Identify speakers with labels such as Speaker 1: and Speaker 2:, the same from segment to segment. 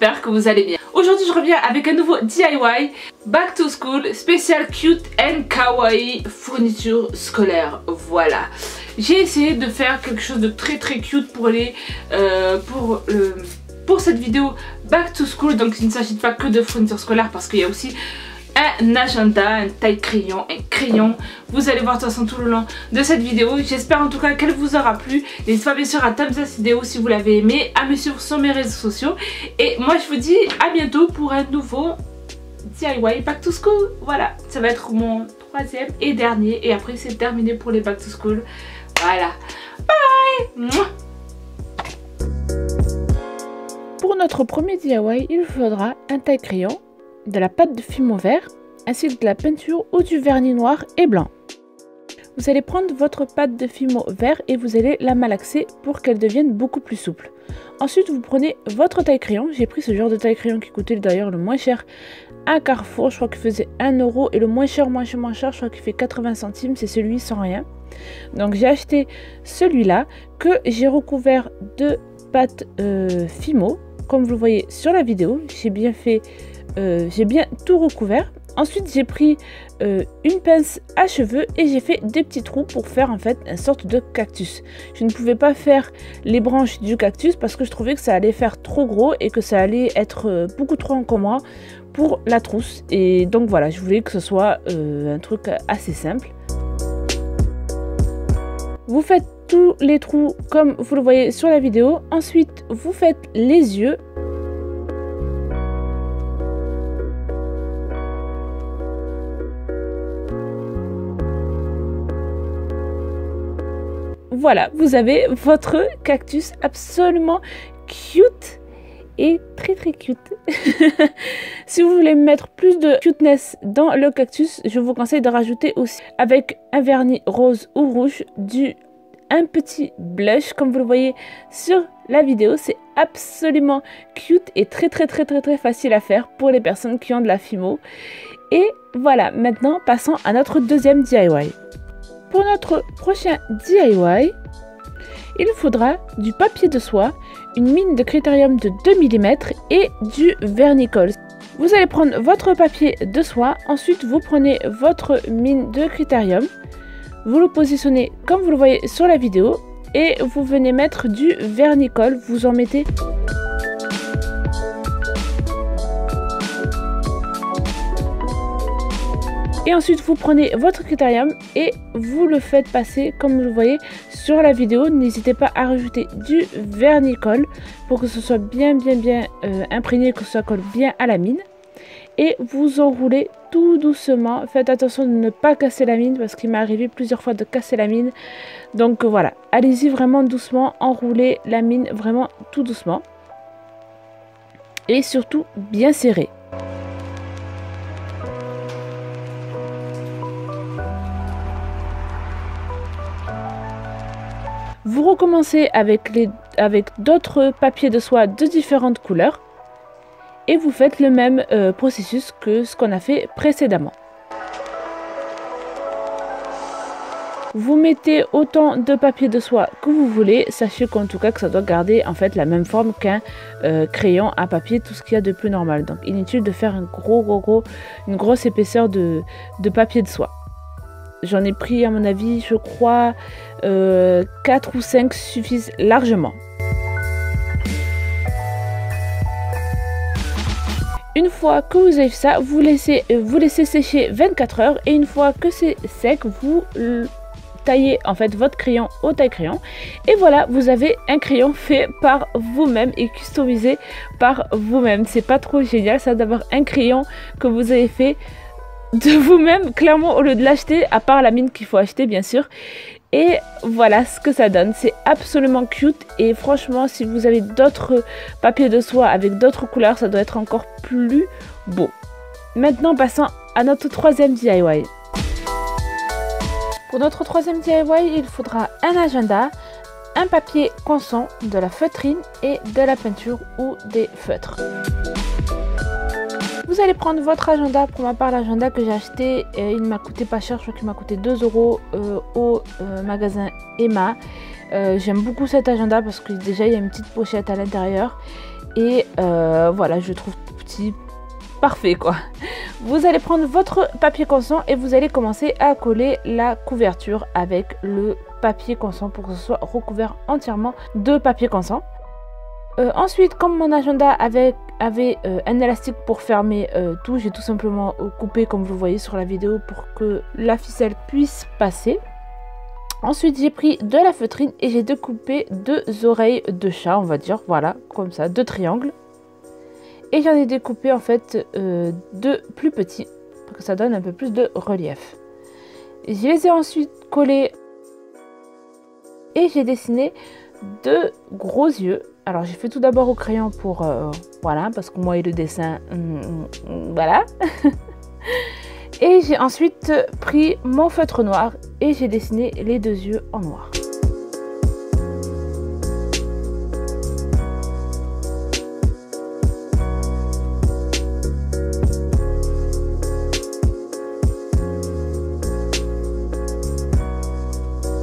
Speaker 1: j'espère que vous allez bien. Aujourd'hui je reviens avec un nouveau DIY Back to School spécial cute and kawaii fourniture scolaire. Voilà, j'ai essayé de faire quelque chose de très cute pour les pour cette vidéo Back to School. Donc il ne s'agit pas que de fourniture scolaire parce qu'il y a aussi un agenda, un taille-crayon, un crayon. Vous allez voir de toute façon tout le long de cette vidéo. J'espère en tout cas qu'elle vous aura plu. N'hésitez pas bien sûr à thumbs up cette vidéo si vous l'avez aimé, à me suivre sur mes réseaux sociaux. Et moi je vous dis à bientôt pour un nouveau DIY Back to School. Voilà, ça va être mon troisième et dernier. Et après c'est terminé pour les Back to School. Voilà, bye.
Speaker 2: Pour notre premier DIY, il faudra un taille-crayon, de la pâte de fimo vert, ainsi que de la peinture ou du vernis noir et blanc. Vous allez prendre votre pâte de fimo vert et vous allez la malaxer pour qu'elle devienne beaucoup plus souple. Ensuite, vous prenez votre taille-crayon. J'ai pris ce genre de taille-crayon qui coûtait d'ailleurs le moins cher à Carrefour. Je crois qu'il faisait 1 € et le moins cher, je crois qu'il fait 80 centimes. C'est celui sans rien. Donc j'ai acheté celui-là que j'ai recouvert de pâte fimo. Comme vous le voyez sur la vidéo, j'ai bien tout recouvert. Ensuite j'ai pris une pince à cheveux et j'ai fait des petits trous pour faire en fait une sorte de cactus. Je ne pouvais pas faire les branches du cactus parce que je trouvais que ça allait faire trop gros et que ça allait être beaucoup trop encombrant pour la trousse. Et donc voilà, je voulais que ce soit un truc assez simple. Vous faites tous les trous comme vous le voyez sur la vidéo. Ensuite vous faites les yeux. Voilà, vous avez votre cactus absolument cute et très cute. Si vous voulez mettre plus de cuteness dans le cactus, je vous conseille de rajouter aussi avec un vernis rose ou rouge un petit blush comme vous le voyez sur la vidéo. C'est absolument cute et très facile à faire pour les personnes qui ont de la fimo. Et voilà, maintenant passons à notre deuxième DIY. Pour notre prochain DIY, il faudra du papier de soie, une mine de critérium de 2 mm et du vernicole. Vous allez prendre votre papier de soie, ensuite vous prenez votre mine de critérium, vous le positionnez comme vous le voyez sur la vidéo et vous venez mettre du vernicole, vous en mettez . Et ensuite vous prenez votre critérium et vous le faites passer comme vous le voyez sur la vidéo. N'hésitez pas à rajouter du vernicole pour que ce soit bien imprégné, que ça colle bien à la mine. Et vous enroulez tout doucement. Faites attention de ne pas casser la mine parce qu'il m'est arrivé plusieurs fois de casser la mine. Donc voilà, allez-y vraiment doucement, enroulez la mine vraiment tout doucement. Et surtout bien serré. Vous recommencez avec d'autres papiers de soie de différentes couleurs et vous faites le même processus que ce qu'on a fait précédemment. Vous mettez autant de papier de soie que vous voulez, sachez qu'en tout cas que ça doit garder en fait la même forme qu'un crayon à papier, tout ce qu'il y a de plus normal. Donc inutile de faire une grosse épaisseur de papier de soie. J'en ai pris à mon avis, je crois, 4 ou 5 suffisent largement. Une fois que vous avez fait ça, vous laissez sécher 24 heures et une fois que c'est sec, vous taillez en fait votre crayon au taille-crayon. Et voilà, vous avez un crayon fait par vous-même et customisé par vous-même. C'est pas trop génial ça d'avoir un crayon que vous avez fait de vous-même, clairement, au lieu de l'acheter, à part la mine qu'il faut acheter bien sûr. Et voilà ce que ça donne, c'est absolument cute et franchement si vous avez d'autres papiers de soie avec d'autres couleurs, ça doit être encore plus beau. Maintenant passons à notre troisième DIY. Pour notre troisième DIY, il faudra un agenda, un papier canson, de la feutrine et de la peinture ou des feutres. Vous allez prendre votre agenda. Pour ma part, l'agenda que j'ai acheté, il m'a coûté pas cher, je crois qu'il m'a coûté 2 € au magasin Emma. J'aime beaucoup cet agenda parce que déjà il y a une petite pochette à l'intérieur Et voilà, je trouve tout petit, parfait quoi. Vous allez prendre votre papier constant et vous allez commencer à coller la couverture avec le papier constant pour que ce soit recouvert entièrement de papier constant. Ensuite, comme mon agenda avait un élastique pour fermer tout, j'ai tout simplement coupé comme vous le voyez sur la vidéo pour que la ficelle puisse passer. Ensuite, j'ai pris de la feutrine et j'ai découpé 2 oreilles de chat, on va dire, voilà, comme ça, 2 triangles. Et j'en ai découpé en fait 2 plus petits pour que ça donne un peu plus de relief. Je les ai ensuite collés et j'ai dessiné 2 gros yeux. Alors j'ai fait tout d'abord au crayon pour voilà, parce que moi et le dessin voilà. Et j'ai ensuite pris mon feutre noir et j'ai dessiné les 2 yeux en noir.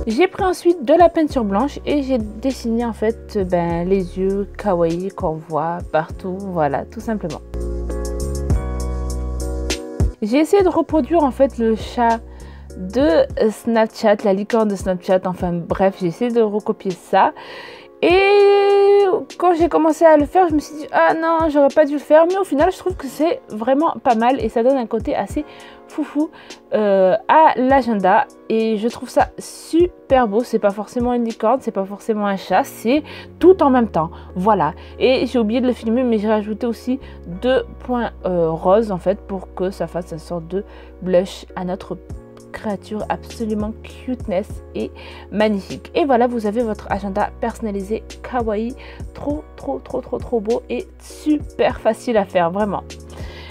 Speaker 2: J'ai pris ensuite de la peinture blanche et j'ai dessiné en fait les yeux kawaii qu'on voit partout, voilà, tout simplement. J'ai essayé de reproduire en fait le chat de Snapchat, la licorne de Snapchat, enfin bref, j'ai essayé de recopier ça. Et quand j'ai commencé à le faire, je me suis dit ah non, j'aurais pas dû le faire, mais au final je trouve que c'est vraiment pas mal et ça donne un côté assez foufou à l'agenda et je trouve ça super beau. C'est pas forcément une licorne, c'est pas forcément un chat, c'est tout en même temps, voilà. Et j'ai oublié de le filmer, mais j'ai rajouté aussi 2 points roses en fait pour que ça fasse une sorte de blush à notre créature absolument cuteness et magnifique. Et voilà, vous avez votre agenda personnalisé kawaii, trop beau et super facile à faire, vraiment.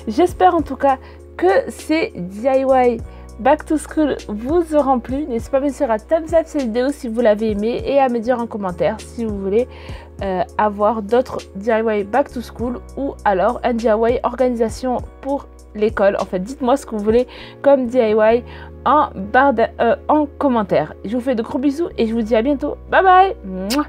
Speaker 2: J'espère en tout cas que ces DIY Back to School vous auront plu. N'hésitez pas bien sûr à thumbs up cette vidéo si vous l'avez aimé et à me dire en commentaire si vous voulez avoir d'autres DIY Back to School ou alors un DIY organisation pour l'école. En fait, dites-moi ce que vous voulez comme DIY en commentaire. Je vous fais de gros bisous et je vous dis à bientôt. Bye bye. Mouah.